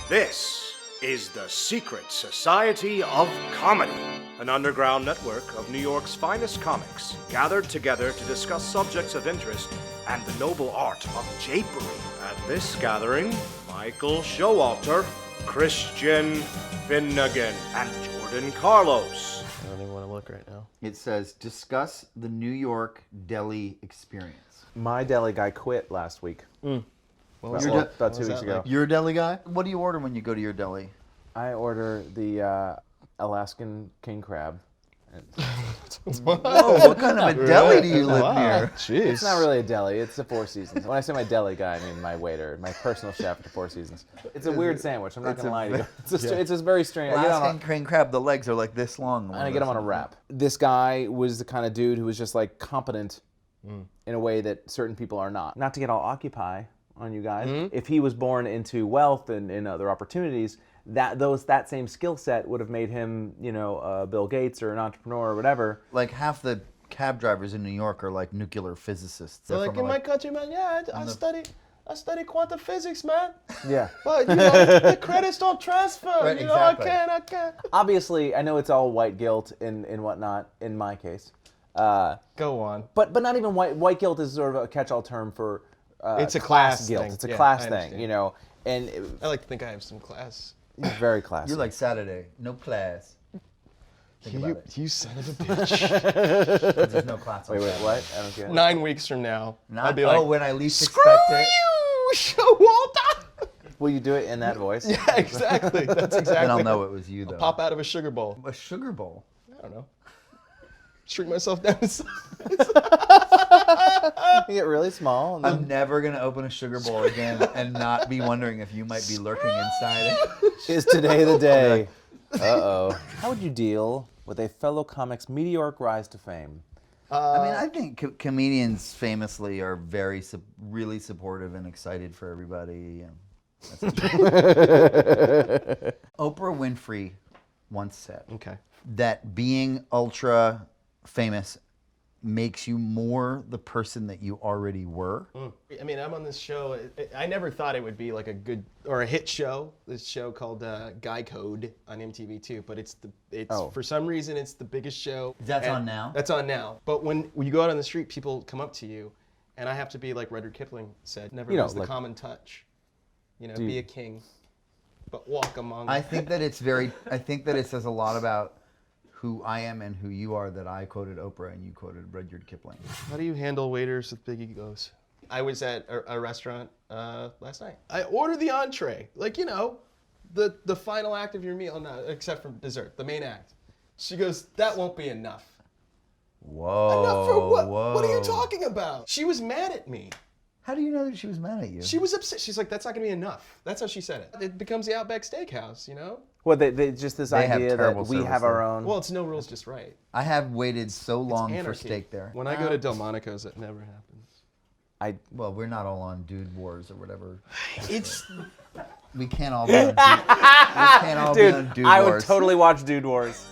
This is the Secret Society of Comedy, an underground network of New York's finest comics gathered together to discuss subjects of interest and the noble art of japery. At this gathering, Michael Showalter, Christian Finnegan, and Jordan Carlos. I don't even want to look right now. It says, discuss the New York deli experience. My deli guy quit last week. Well, About 2 weeks ago. You're a deli guy? What do you order when you go to your deli? I order the Alaskan king crab. Whoa, what kind of a deli do you live near? Jeez. It's not really a deli. It's the Four Seasons. When I say my deli guy, I mean my waiter, my personal chef at the Four Seasons. It's a weird sandwich. I'm not going to lie to you. It's just very strange. Alaskan king crab, the legs are like this long. And I get them on a wrap. This guy was the kind of dude who was just like competent in a way that certain people are not. Not to get all occupy on you guys. If he was born into wealth and other opportunities, that same skill set would have made him, Bill Gates or an entrepreneur or whatever. Like half the cab drivers in New York are like nuclear physicists. So like in my country, man, I study quantum physics, man. Yeah. But the credits don't transfer. Right, Exactly. exactly. I can't. Obviously, I know it's all white guilt and whatnot in my case. Go on. But not even white guilt is sort of a catch-all term for It's a class guilt. thing. It's a Yeah, class I thing, understand. And I like to think I have some class. it's very classy. You're like Saturday, no class. Think about it. You son of a bitch. There's no class. Wait, what? I don't get it. 9 weeks from now, I'll be oh, like, when I least screw expect it. you, Showalter. Will you do it in that voice? Yeah, exactly. That's exactly. Then I'll know it was you, though. Pop out of a sugar bowl. A sugar bowl. I don't know. Shrink myself down to size. You get really small. And then... I'm never going to open a sugar bowl again and not be wondering if you might be lurking inside it. Is today the day? Uh-oh. How would you deal with a fellow comic's meteoric rise to fame? I mean, I think comedians famously are really supportive and excited for everybody. Oprah Winfrey once said Okay. that being ultra famous makes you more the person that you already were. I mean, I'm on this show. I never thought it would be like a good or a hit show. This show called Guy Code on MTV2, but it's for some reason it's the biggest show. That's on now? That's on now. But when you go out on the street, people come up to you, and I have to be like Rudyard Kipling said, never lose the common touch. Be a king, but walk among. I think that it says a lot about who I am and who you are that I quoted Oprah and you quoted Rudyard Kipling. How do you handle waiters with big egos? I was at a restaurant last night. I ordered the entree, the final act of your meal, no, except for dessert, the main act. She goes, that won't be enough. Whoa. Enough for what? Whoa. What are you talking about? She was mad at me. How do you know that she was mad at you? She was upset. She's like, that's not gonna be enough. That's how she said it. It becomes the Outback Steakhouse, Well, they just this They have idea that terrible we service have our there. own. Well, it's no rules, just right. I have waited so long for Anarchy. steak there. When I go to Delmonico's, that never happens. Well, we're not all on Dude Wars or whatever. It's We can't all be on Dude, we can't all be on Dude I Wars. would totally watch Dude Wars.